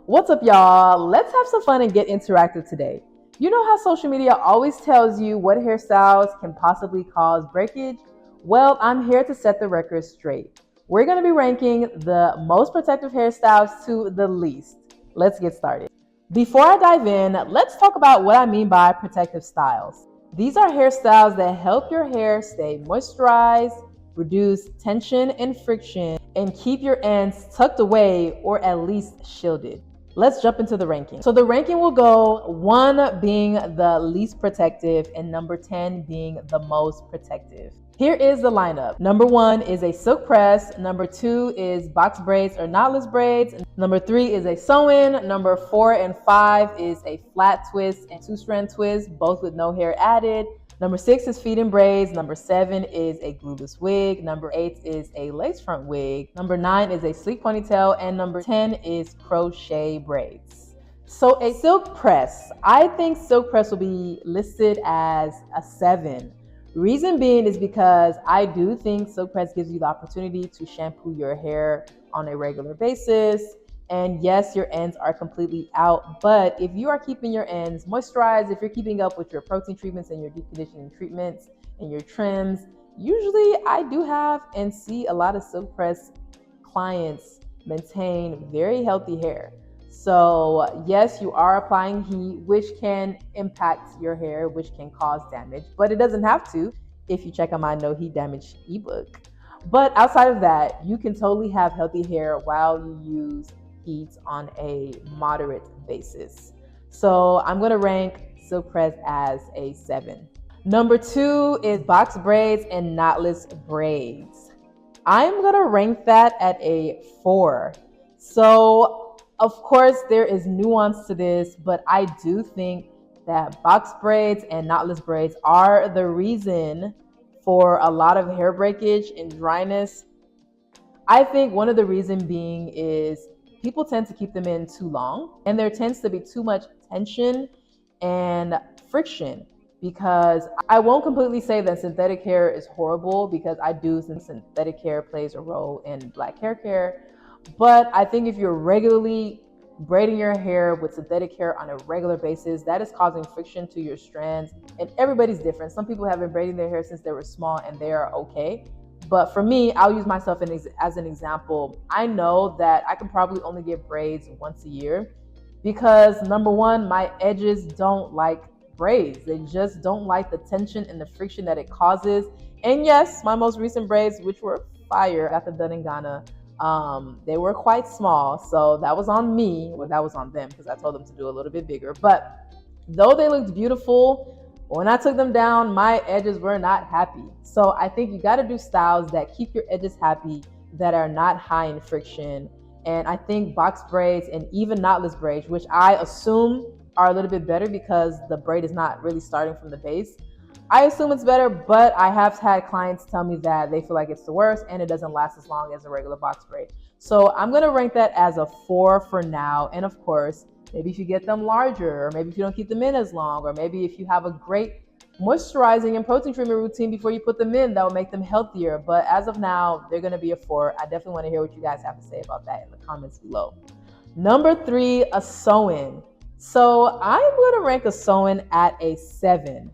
What's up, y'all? Let's have some fun and get interactive today. You know how social media always tells you what hairstyles can possibly cause breakage? Well, I'm here to set the record straight. We're going to be ranking the most protective hairstyles to the least. Let's get started. Before I dive in, let's talk about what I mean by protective styles. These are hairstyles that help your hair stay moisturized, reduce tension and friction, and keep your ends tucked away or at least shielded. Let's jump into the ranking. So the ranking will go 1 being the least protective and number 10 being the most protective. Here is the lineup. Number 1 is a silk press. Number 2 is box braids or knotless braids. Number 3 is a sewin. Number 4 and 5 is a flat twist and 2-strand twist, both with no hair added. Number 6 is feedin braids. Number 7 is a glueless wig. Number 8 is a lacefront wig. Number 9 is a sleek ponytail. And number 10 is crochet braids. So a silk press, I think silk press will be listed as a 7. Reason being is because I do think silk press gives you the opportunity to shampoo your hair on a regular basis. And yes, your ends are completely out, but if you are keeping your ends moisturized, if you're keeping up with your protein treatments and your deep conditioning treatments and your trims, usually I do have and see a lot of silk press clients maintain very healthy hair. So yes, you are applying heat, which can impact your hair, which can cause damage, but it doesn't have to if you check out my No Heat Damage ebook. But outside of that, you can totally have healthy hair while you use heat on a moderate basis. So I'm going to rank silk press as a 7. Number 2 is box braids and knotless braids. I'm going to rank that at a 4. So of course there is nuance to this, but I do think that box braids and knotless braids are the reason for a lot of hair breakage and dryness. I think one of the reasons being is people tend to keep them in too long, and there tends to be too much tension and friction, because I won't completely say that synthetic hair is horrible, because I do think synthetic hair plays a role in black hair care. But I think if you're regularly braiding your hair with synthetic hair on a regular basis, that is causing friction to your strands, and everybody's different. Some people have been braiding their hair since they were small and they are okay. But for me, I'll use myself as an example. I know that I can probably only get braids once a year because, number 1, my edges don't like braids. They just don't like the tension and the friction that it causes. And yes, my most recent braids, which were fire, got them done in Ghana. They were quite small, so that was on me. Well, that was on them because I told them to do a little bit bigger. But though they looked beautiful, when I took them down, my edges were not happy. So I think you got to do styles that keep your edges happy, that are not high in friction. And I think box braids and even knotless braids, which I assume are a little bit better because the braid is not really starting from the base. I assume it's better, but I have had clients tell me that they feel like it's the worst and it doesn't last as long as a regular box braid. So I'm going to rank that as a 4 for now. And of course, maybe if you get them larger, or maybe if you don't keep them in as long, or maybe if you have a great moisturizing and protein treatment routine before you put them in, that will make them healthier. But as of now, they're going to be a 4. I definitely want to hear what you guys have to say about that in the comments below. Number 3, a sewin. So I'm going to rank a sewin at a 7.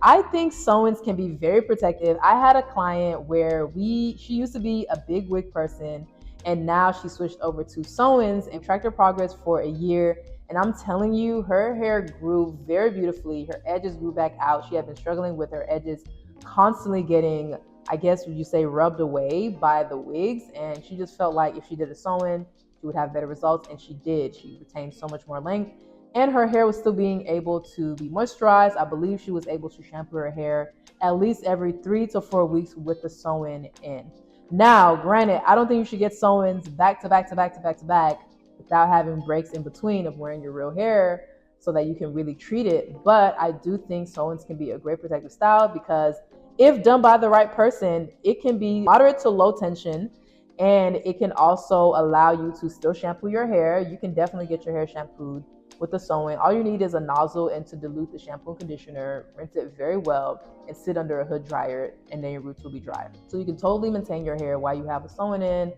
I think sewins can be very protective. I had a client where she used to be a big wig person, and now she switched over to sewins and tracked her progress for a year. And I'm telling you, her hair grew very beautifully. Her edges grew back out. She had been struggling with her edges constantly getting, I guess would you say, rubbed away by the wigs. And she just felt like if she did a sewin, she would have better results. And she did. She retained so much more length. And her hair was still being able to be moisturized. I believe she was able to shampoo her hair at least every 3 to 4 weeks with the sewin in. Now, granted, I don't think you should get sewins back to back to back to back to back without having breaks in between of wearing your real hair so that you can really treat it. But I do think sewins can be a great protective style because if done by the right person, it can be moderate to low tension, and it can also allow you to still shampoo your hair. You can definitely get your hair shampooed with the sewin. All you need is a nozzle and to dilute the shampoo and conditioner, rinse it very well, and sit under a hood dryer, and then your roots will be dry. So you can totally maintain your hair while you have a sewin in,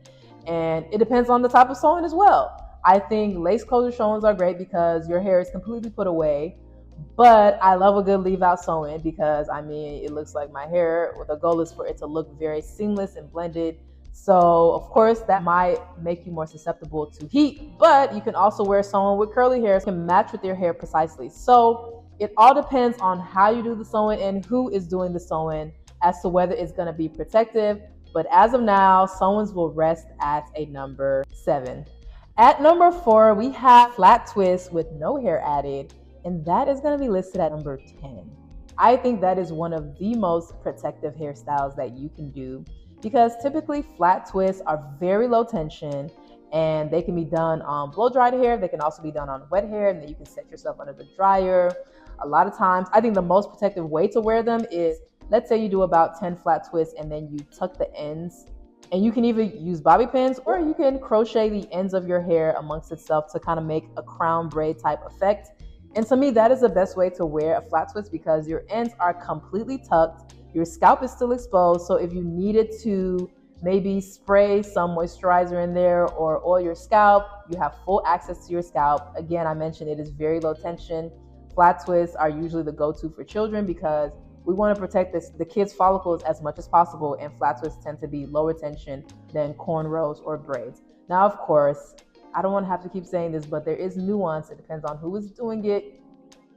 and it depends on the type of sewin as well. I think lace closure sewings are great because your hair is completely put away. But I love a good leave out sewing because I mean, it looks like my hair. The goal is for it to look very seamless and blended. So, of course, that might make you more susceptible to heat, but you can also wear sewing with curly hair. It can match with your hair precisely. So, it all depends on how you do the sewing and who is doing the sewing as to whether it's going to be protective. But as of now, sewings will rest at a number 7. At number 4, we have flat twist with no hair added, and that is going to be listed at number 10. I think that is one of the most protective hairstyles that you can do because typically flat twists are very low tension and they can be done on blow dried hair. They can also be done on wet hair, and then you can set yourself under the dryer. A lot of times, I think the most protective way to wear them is, let's say you do about 10 flat twists and then you tuck the ends, and you can either use bobby pins or you can crochet the ends of your hair amongst itself to kind of make a crown braid type effect. And to me, that is the best way to wear a flat twist because your ends are completely tucked, your scalp is still exposed. So if you needed to maybe spray some moisturizer in there or oil your scalp, you have full access to your scalp. Again, I mentioned it is very low tension. Flat twists are usually the go-to for children because we want to protect the kids' follicles as much as possible, and flat twists tend to be lower tension than cornrows or braids. Now, of course, I don't want to have to keep saying this, but there is nuance. It depends on who is doing it.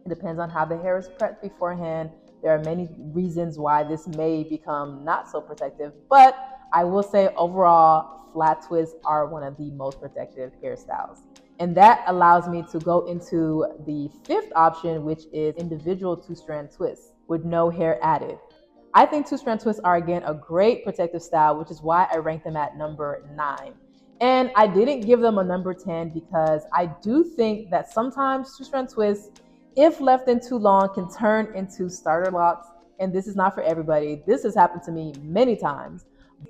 It depends on how the hair is prepped beforehand. There are many reasons why this may become not so protective, but I will say overall, flat twists are one of the most protective hairstyles. And that allows me to go into the 5th option, which is individual 2-strand twists with no hair added. I think 2-strand twists are, again, a great protective style, which is why I rank them at number 9. And I didn't give them a number 10 because I do think that sometimes 2-strand twists, if left in too long, can turn into starter locks. And this is not for everybody. This has happened to me many times.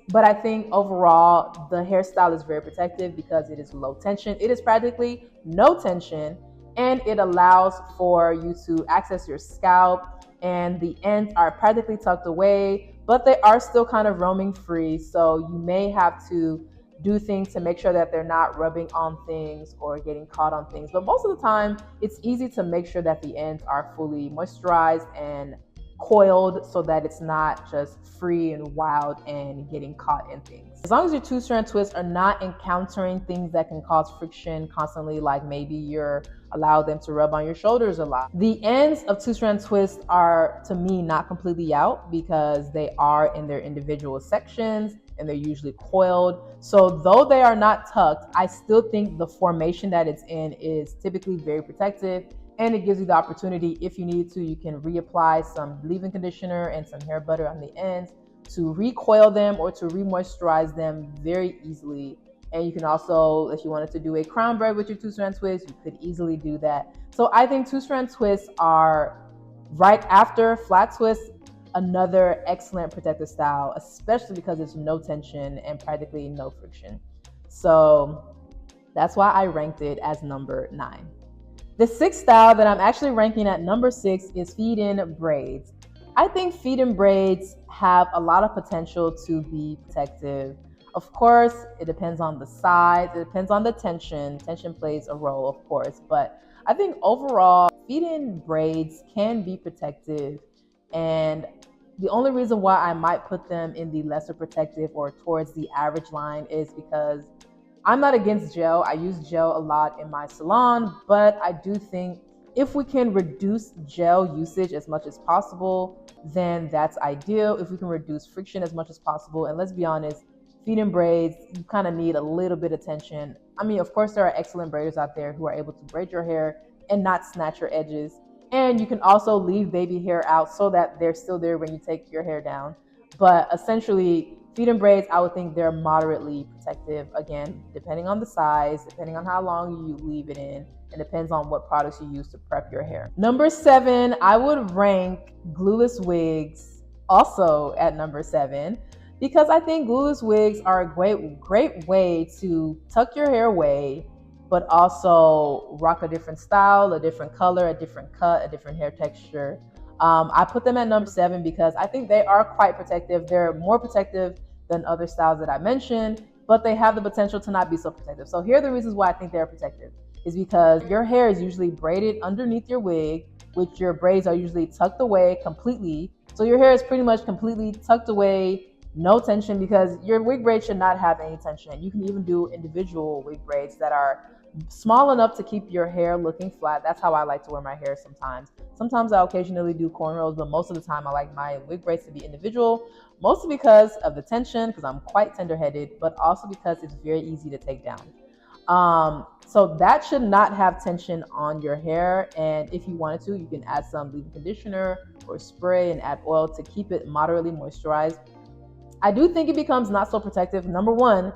But I think overall, the hairstyle is very protective because it is low tension. It is practically no tension, and it allows for you to access your scalp, and the ends are practically tucked away, but they are still kind of roaming free. So you may have to do things to make sure that they're not rubbing on things or getting caught on things. But most of the time, it's easy to make sure that the ends are fully moisturized and coiled so that it's not just free and wild and getting caught in things. As long as your 2-strand twists are not encountering things that can cause friction constantly, like maybe you're allow them to rub on your shoulders a lot. The ends of 2-strand twists are, to me, not completely out because they are in their individual sections and they're usually coiled. So though they are not tucked, I still think the formation that it's in is typically very protective, and it gives you the opportunity, if you need to, you can reapply some leave-in conditioner and some hair butter on the ends to recoil them or to re-moisturize them very easily. And you can also, if you wanted to do a crown braid with your 2-strand twist, you could easily do that. So I think 2-strand twists are, right after flat twists, another excellent protective style, especially because it's no tension and practically no friction. So that's why I ranked it as number 9. The 6th style that I'm actually ranking at number 6 is feed-in braids. I think feed-in braids have a lot of potential to be protective. Of course, it depends on the size, it depends on the tension. Tension plays a role, of course, but I think overall, feed-in braids can be protective. And the only reason why I might put them in the lesser protective or towards the average line is because I'm not against gel. I use gel a lot in my salon, but I do think if we can reduce gel usage as much as possible, then that's ideal. If we can reduce friction as much as possible, and let's be honest, feed-in braids, you kind of need a little bit of tension. I mean, of course, there are excellent braiders out there who are able to braid your hair and not snatch your edges. And you can also leave baby hair out so that they're still there when you take your hair down. But essentially, feed-in braids, I would think they're moderately protective. Again, depending on the size, depending on how long you leave it in, and depends on what products you use to prep your hair. Number 7, I would rank glueless wigs also at number 7 because I think glueless wigs are a great way to tuck your hair away, but also rock a different style, a different color, a different cut, a different hair texture. I put them at number 7 because I think they are quite protective. They're more protective than other styles that I mentioned. but they have the potential to not be so protective. So here are the reasons why I think they're protective. Is because your hair is usually braided underneath your wig, which your braids are usually tucked away completely. So your hair is pretty much completely tucked away, no tension, because your wig braids should not have any tension. You can even do individual wig braids that are small enough to keep your hair looking flat. That's how I like to wear my hair sometimes. Sometimes I occasionally do cornrows, but most of the time I like my wig braids to be individual, mostly because of the tension, because I'm quite tender-headed, but also because it's very easy to take down. So that should not have tension on your hair. And if you wanted to, you can add some leave-in conditioner or spray and add oil to keep it moderately moisturized. I do think it becomes not so protective. Number one,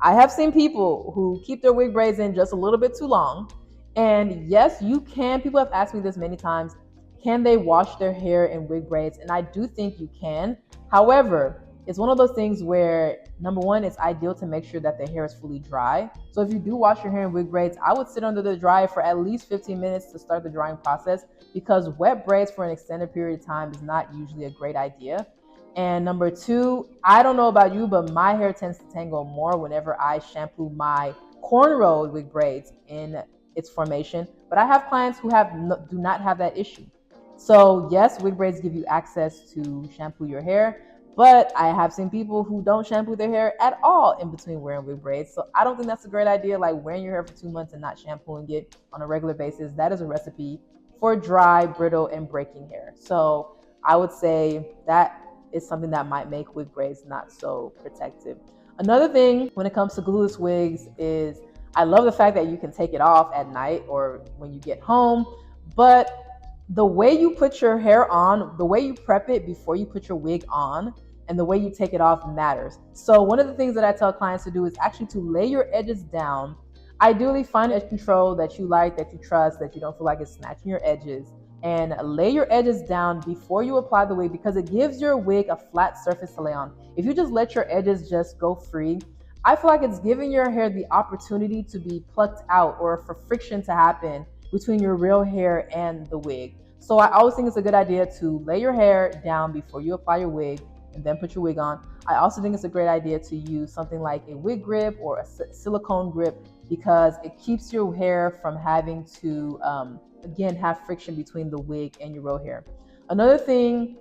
I have seen people who keep their wig braids in just a little bit too long. And yes, you can. People have asked me this many times. Can they wash their hair in wig braids? And I do think you can. However, it's one of those things where, number one, it's ideal to make sure that the hair is fully dry. So if you do wash your hair in wig braids, I would sit under the dryer for at least 15 minutes to start the drying process, because wet braids for an extended period of time is not usually a great idea. And number two, I don't know about you, but my hair tends to tangle more whenever I shampoo my cornrow wig braids in its formation. But I have clients who do not have that issue. So yes, wig braids give you access to shampoo your hair, but I have seen people who don't shampoo their hair at all in between wearing wig braids. So I don't think that's a great idea, like wearing your hair for 2 months and not shampooing it on a regular basis. That is a recipe for dry, brittle, and breaking hair. So I would say that is something that might make wig braids not so protective. Another thing when it comes to glueless wigs is I love the fact that you can take it off at night or when you get home, but the way you put your hair on, the way you prep it before you put your wig on, and the way you take it off matters. So one of the things that I tell clients to do is actually to lay your edges down. Ideally, find edge control that you like, that you trust, that you don't feel like it's snatching your edges, and lay your edges down before you apply the wig, because it gives your wig a flat surface to lay on. If you just let your edges just go free, I feel like it's giving your hair the opportunity to be plucked out or for friction to happen between your real hair and the wig. So I always think it's a good idea to lay your hair down before you apply your wig and then put your wig on. I also think it's a great idea to use something like a wig grip or a silicone grip, because it keeps your hair from having to, again, have friction between the wig and your real hair. Another thing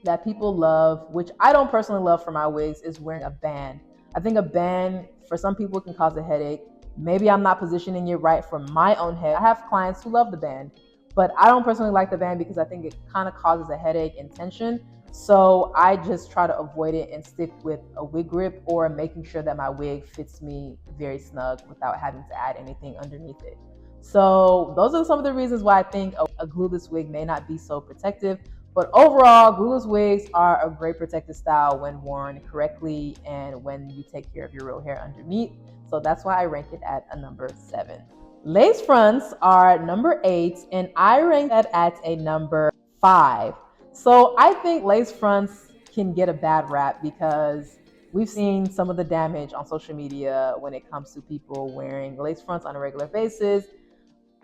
that people love, which I don't personally love for my wigs, is wearing a band. I think a band for some people can cause a headache. Maybe I'm not positioning it right for my own head. I have clients who love the band, but I don't personally like the band because I think it kind of causes a headache and tension. So I just try to avoid it and stick with a wig grip or making sure that my wig fits me very snug without having to add anything underneath it. So those are some of the reasons why I think a glueless wig may not be so protective. But overall, glueless wigs are a great protective style when worn correctly and when you take care of your real hair underneath. So that's why I rank it at a number 7. Lace fronts are number 8, and I rank that at a number 5. So I think lace fronts can get a bad rap because we've seen some of the damage on social media when it comes to people wearing lace fronts on a regular basis.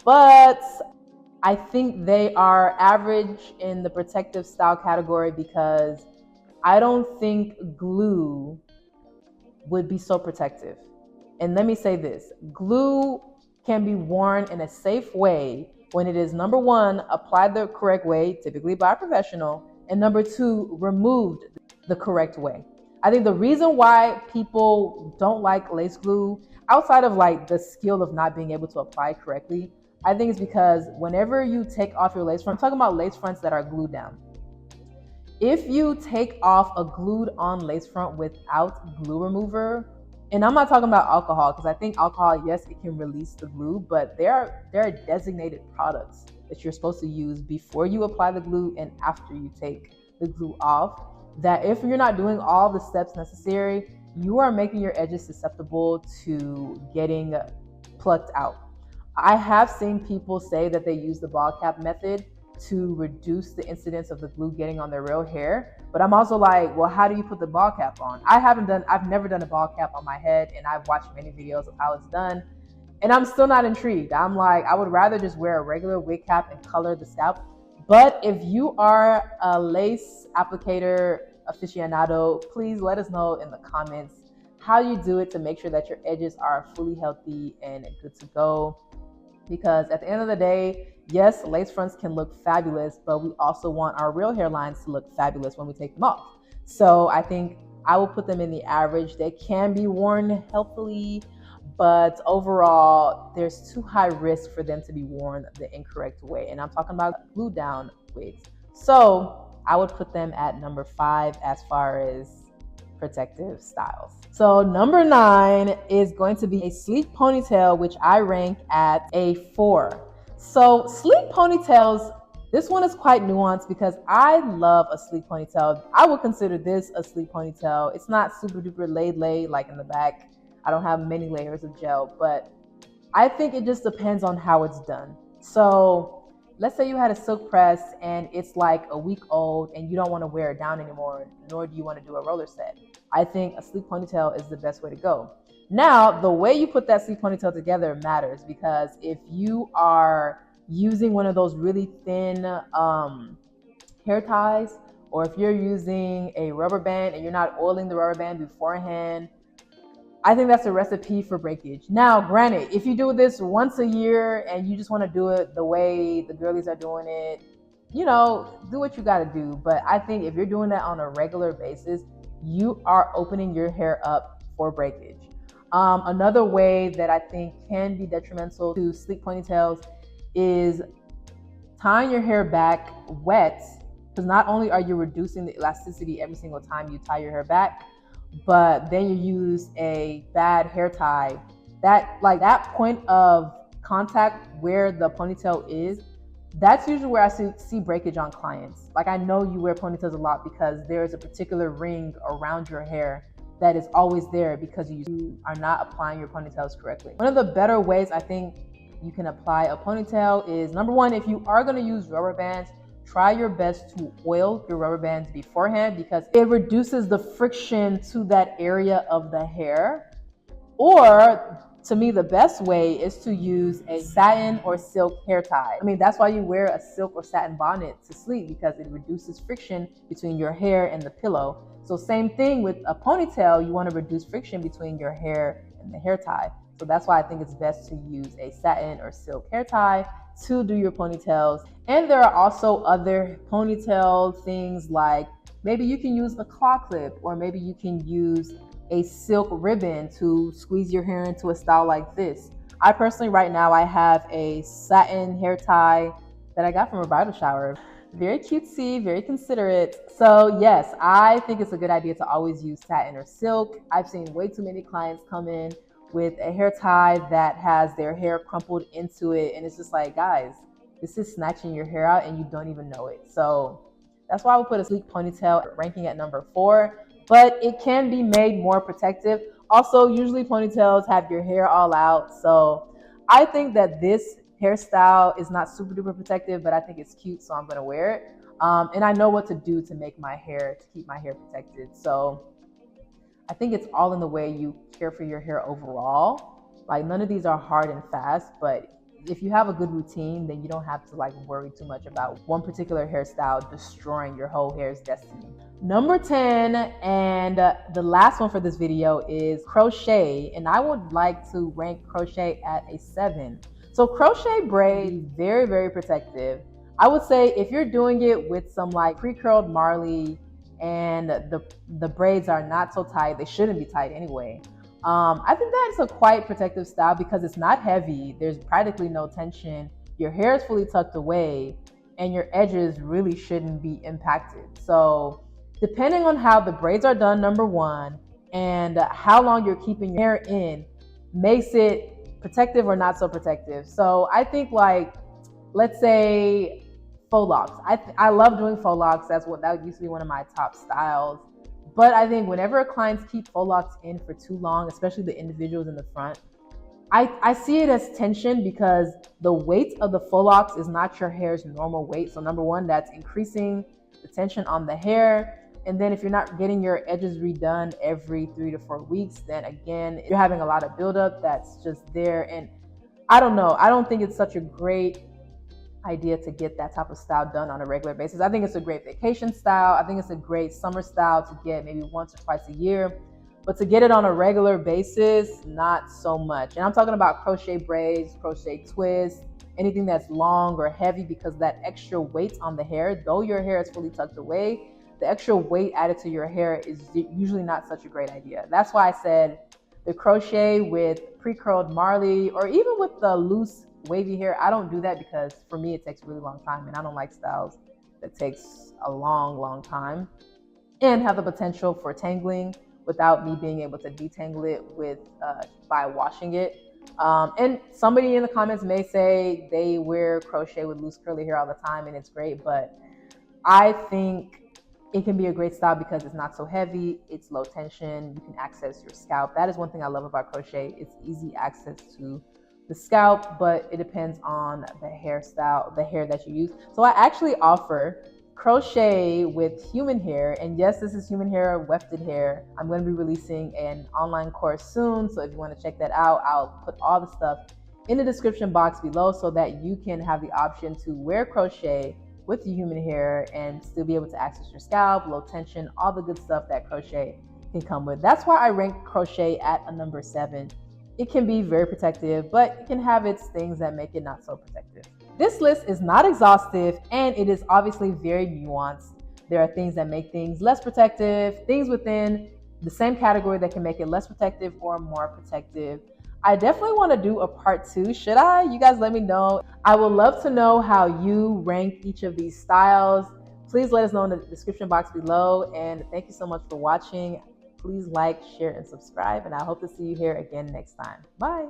But I think they are average in the protective style category because I don't think glue would be so protective. And let me say this, glue can be worn in a safe way when it is, number one, applied the correct way, typically by a professional, and number two, removed the correct way. I think the reason why people don't like lace glue, outside of like the skill of not being able to apply correctly, I think it's because whenever you take off your lace front, I'm talking about lace fronts that are glued down. If you take off a glued on lace front without glue remover, and I'm not talking about alcohol, because I think alcohol, yes, it can release the glue, but there are designated products that you're supposed to use before you apply the glue and after you take the glue off, that if you're not doing all the steps necessary, you are making your edges susceptible to getting plucked out. I have seen people say that they use the ball cap method to reduce the incidence of the glue getting on their real hair. But I'm also like, well, how do you put the ball cap on? I've never done a ball cap on my head, and I've watched many videos of how it's done, and I'm still not intrigued. I'm like, I would rather just wear a regular wig cap and color the scalp. But if you are a lace applicator aficionado, please let us know in the comments how you do it to make sure that your edges are fully healthy and good to go. Because at the end of the day, yes, lace fronts can look fabulous, but we also want our real hairlines to look fabulous when we take them off. So I think I will put them in the average. They can be worn healthily, but overall, there's too high risk for them to be worn the incorrect way. And I'm talking about glue down wigs. So I would put them at number 5 as far as protective styles. So number 9 is going to be a sleek ponytail, which I rank at a 4. So sleek ponytails, this one is quite nuanced because I love a sleek ponytail. I would consider this a sleek ponytail. It's not super duper laid like in the back. I don't have many layers of gel, but I think it just depends on how it's done. So let's say you had a silk press and it's like a week old and you don't want to wear it down anymore, nor do you want to do a roller set. I think a sleek ponytail is the best way to go. Now, the way you put that sleek ponytail together matters, because if you are using one of those really thin hair ties, or if you're using a rubber band and you're not oiling the rubber band beforehand, I think that's a recipe for breakage. Now, granted, if you do this once a year and you just want to do it the way the girlies are doing it, you know, do what you got to do. But I think if you're doing that on a regular basis, you are opening your hair up for breakage. Another way that I think can be detrimental to sleek ponytails is tying your hair back wet, because not only are you reducing the elasticity every single time you tie your hair back, but then you use a bad hair tie. That point of contact where the ponytail is, that's usually where I see breakage on clients. Like, I know you wear ponytails a lot because there's a particular ring around your hair that is always there because you are not applying your ponytails correctly. One of the better ways I think you can apply a ponytail is, number 1, if you are going to use rubber bands, try your best to oil your rubber bands beforehand, because it reduces the friction to that area of the hair. Or, to me, the best way is to use a satin or silk hair tie. I mean, that's why you wear a silk or satin bonnet to sleep, because it reduces friction between your hair and the pillow. So same thing with a ponytail, you want to reduce friction between your hair and the hair tie. So that's why I think it's best to use a satin or silk hair tie to do your ponytails. And there are also other ponytail things, like maybe you can use a claw clip, or maybe you can use a silk ribbon to squeeze your hair into a style like this. I personally, right now, I have a satin hair tie that I got from a bridal shower. Very cutesy, very considerate. So yes, I think it's a good idea to always use satin or silk. I've seen way too many clients come in with a hair tie that has their hair crumpled into it, and it's just like, guys, this is snatching your hair out and you don't even know it. So that's why I would put a sleek ponytail ranking at number 4, but it can be made more protective. Also, usually ponytails have your hair all out, so I think that this hairstyle is not super duper protective, but I think it's cute, so I'm gonna wear it. And I know what to do to keep my hair protected. So I think it's all in the way you care for your hair overall. Like, none of these are hard and fast, but if you have a good routine, then you don't have to worry too much about one particular hairstyle destroying your whole hair's destiny. Number 10, and the last one for this video, is crochet, and I would like to rank crochet at a 7. So crochet braid, very, very protective. I would say if you're doing it with some pre-curled marley and the braids are not so tight, they shouldn't be tight anyway. I think that's a quite protective style because it's not heavy. There's practically no tension. Your hair is fully tucked away and your edges really shouldn't be impacted. So depending on how the braids are done, number 1, and how long you're keeping your hair in, makes it protective or not so protective. So I think let's say faux locks. I love doing faux locks. That used to be one of my top styles. But I think whenever clients keep faux locks in for too long, especially the individuals in the front, I see it as tension, because the weight of the faux locks is not your hair's normal weight. So number 1, that's increasing the tension on the hair. And then if you're not getting your edges redone every 3 to 4 weeks, then again, you're having a lot of buildup that's just there. And I don't know. I don't think it's such a great idea to get that type of style done on a regular basis. I think it's a great vacation style. I think it's a great summer style to get maybe once or twice a year. But to get it on a regular basis, not so much. And I'm talking about crochet braids, crochet twists, anything that's long or heavy, because that extra weight on the hair, though your hair is fully tucked away, the extra weight added to your hair is usually not such a great idea. That's why I said the crochet with pre-curled Marley, or even with the loose wavy hair. I don't do that because for me it takes a really long time, and I don't like styles that takes a long time and have the potential for tangling without me being able to detangle it with by washing it. And somebody in the comments may say they wear crochet with loose curly hair all the time and it's great, but I think it can be a great style because it's not so heavy, it's low tension, you can access your scalp. That is one thing I love about crochet. It's easy access to the scalp, but it depends on the hairstyle, the hair that you use. So I actually offer crochet with human hair, and yes, this is human hair, wefted hair. I'm going to be releasing an online course soon, so if you want to check that out, I'll put all the stuff in the description box below so that you can have the option to wear crochet with your human hair and still be able to access your scalp, low tension, all the good stuff that crochet can come with. That's why I rank crochet at a number 7. It can be very protective, but it can have its things that make it not so protective. This list is not exhaustive, and it is obviously very nuanced. There are things that make things less protective, things within the same category that can make it less protective or more protective. I definitely want to do a part 2. Should I? You guys let me know. I would love to know how you rank each of these styles. Please let us know in the description box below. And thank you so much for watching. Please like, share, and subscribe. And I hope to see you here again next time. Bye.